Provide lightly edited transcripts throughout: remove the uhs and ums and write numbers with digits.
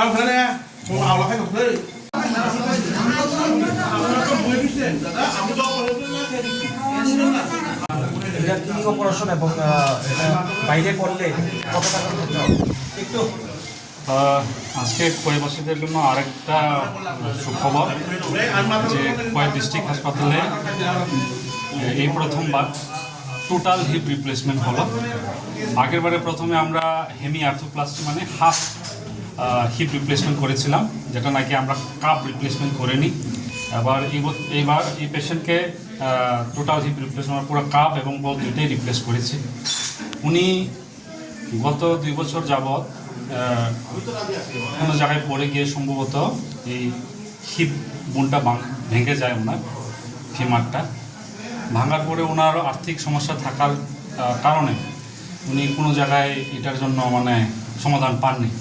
ทำคะแนนผมเอาเราให้กับเลยএটা clinic operation এবং এটা বাইরে করলে কত টাকা খরচ হবে একটু আজকে কোয়েবাসীদের জন্য আরেকটা সুখবর যে কোয়ে ডিস্ট্রিক্ট হাসপাতালে এই প্রথমবার টোটাল হিপ রিপ্লেসমেন্ট হলো। আগেরবারে প্রথমে আমরা হেমি আর্থোপ্লাস্টি মানে হাফ হিপ রিপ্লেসমেন্ট করেছিলাম, যেটা নাকি আমরা কাপ রিপ্লেসমেন্ট করিনি। এইবার এই পেশেন্টকে টোটাল হিপ রিপ্লেসমেন্ট পুরো কাপ এবং বল দুইটাই রিপ্লেস করেছি। উনি গত 2 বছর যাবৎ কোনো জায়গায় পড়ে গিয়ে সম্ভবত এই হিপ বোনটা ভেঙে যায়, ওনার ফিমারটা ভাঙার পরে ওনার আর্থিক সমস্যা থাকার কারণে উনি কোনো জায়গায় এটার জন্য মানে সমাধান পাননি।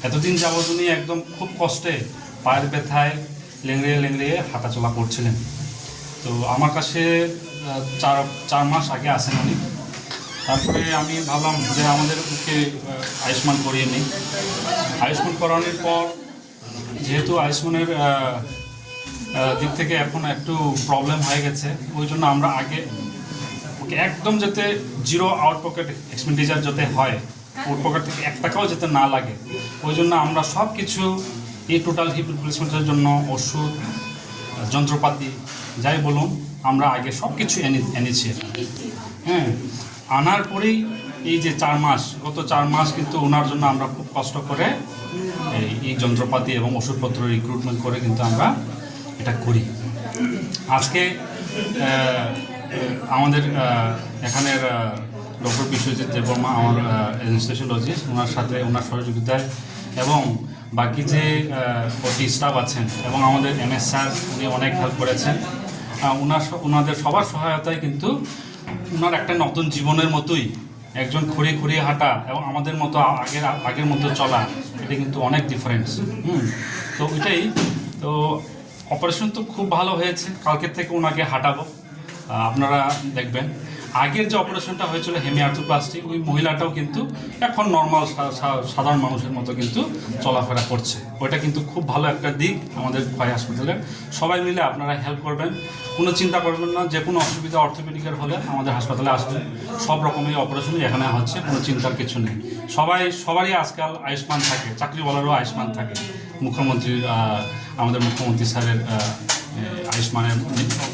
এতদিন যাবৎ উনি একদম খুব কষ্টে পায়ের ব্যথায় লেংড়িয়ে হাঁটাচলা করছিলেন। তো আমার কাছে 4 মাস আগে আসেন উনি। তারপরে আমি ভাবলাম যে আমাদেরকে আয়ুষ্মান করিয়ে নিই। আয়ুষ্মান করানোর পর যেহেতু আয়ুষ্মানের দিক থেকে এখন একটু প্রবলেম হয়ে গেছে, ওই জন্য আমরা আগে ওকে একদম যাতে জিরো আউট পকেট এক্সপেন্ডিচার যাতে হয়, আউট পকেট থেকে 1 টাকাও যাতে না লাগে, ওই জন্য আমরা সব কিছু এই টোটাল হিপ রিপ্লেসমেন্টের জন্য ওষুধ যন্ত্রপাতি যাই বলুন আমরা আগে সব কিছু এনেছি। হ্যাঁ, আনার পরেই এই যে 4 মাস, গত 4 মাস কিন্তু ওনার জন্য আমরা খুব কষ্ট করে এই যন্ত্রপাতি এবং ওষুধপত্র রিক্রুটমেন্ট করে কিন্তু আমরা এটা করি। আজকে আমাদের এখানের ডক্টর বিশ্বজিৎ দেববর্মা আমার অ্যানেস্থেসিওলজিস্ট, ওনার সাথে ওনার সহযোগিতায় এবং বাকি যে ওটি স্টাফ আছেন এবং আমাদের MS স্যার উনি অনেক হেল্প করেছেন। ওনাদের সবার সহায়তায় কিন্তু ওনার একটা নতুন জীবনের মতোই একজন খুঁড়িয়ে হাঁটা এবং আমাদের মতো আগের মতো চলা, এটা কিন্তু অনেক ডিফারেন্স। তো ওইটাই তো অপারেশন তো খুব ভালো হয়েছে। কালকের থেকে ওনাকে হাঁটাবো, আপনারা দেখবেন। আগের যে অপারেশনটা হয়েছিল হেমি আর্থোপ্লাস্টি, ওই মহিলাটাও কিন্তু এখন নর্মাল সাধারণ মানুষের মতো কিন্তু চলাফেরা করছে। ওইটা কিন্তু খুব ভালো একটা দিক আমাদের কোয়ে হাসপাতালের। সবাই মিলে আপনারা হেল্প করবেন, কোনো চিন্তা করবেন না। যে কোনো অসুবিধা অর্থোপেডিকের হলে আমাদের হাসপাতালে আসবেন, সব রকমের অপারেশনই এখানে হচ্ছে, কোনো চিন্তার কিছু নেই। সবারই আজকাল আয়ুষ্মান থাকে, চাকরিওয়ালারও আয়ুষ্মান থাকে। আমাদের মুখ্যমন্ত্রী স্যারের আয়ুষ্মানের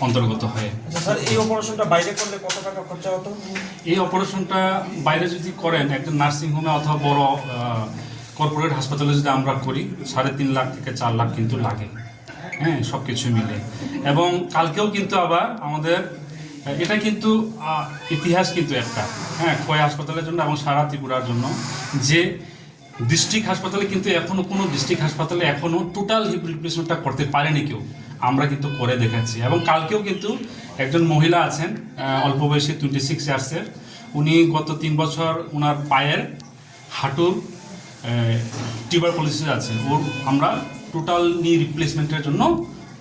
অন্তর্গত হয়ে। স্যার, এই অপারেশনটা বাইরে করলে কত টাকা খরচা হতো? এই অপারেশনটা বাইরে যদি করেন একটা নার্সিংহোমে অথবা বড় কর্পোরেট হাসপাতালে যদি আমরা করি 3.5 লাখ থেকে 4 লাখ কিন্তু লাগে। হ্যাঁ, সব কিছু মিলে। এবং কালকেও কিন্তু আবার আমাদের এটা কিন্তু ইতিহাস কিন্তু একটা, হ্যাঁ, কোয়ে হাসপাতালের জন্য এবং সারা ত্রিপুরার জন্য, যে ডিস্ট্রিক্ট হাসপাতালে কিন্তু এখনও কোনো ডিস্ট্রিক্ট হাসপাতালে এখনও টোটাল হিপ রিপ্লেসমেন্টটা করতে পারেনি কেউ। আমরা কিন্তু করে দেখাচ্ছি। এবং কালকেও কিন্তু একজন মহিলা আছেন অল্প বয়সী 26 ইয়ার্সের, উনি গত 3 বছর ওনার পায়ের হাঁটুর টিউবারকুলোসিস আছে, ওর আমরা টোটাল নি রিপ্লেসমেন্টের জন্য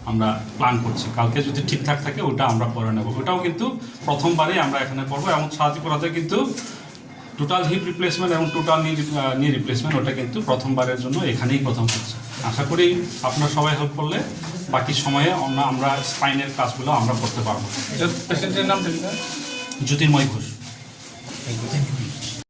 আমরা প্ল্যান করছি। কালকে যদি ঠিকঠাক থাকে ওটা আমরা করে নেব। ওটাও কিন্তু প্রথমবারেই আমরা এখানে করবো এবং সাথে কিন্তু টোটাল হিপ রিপ্লেসমেন্ট এবং টোটাল নি রিপ্লেসমেন্ট ওটা কিন্তু প্রথমবারের জন্য এখানেই প্রথম হচ্ছে। আশা করি আপনারা সবাই হেল্প করলে বাকি সময়ে আমরা স্পাইনের কাজগুলো আমরা করতে পারবো। পেশেন্টের নাম জ্যোতির্ময় ঘোষ।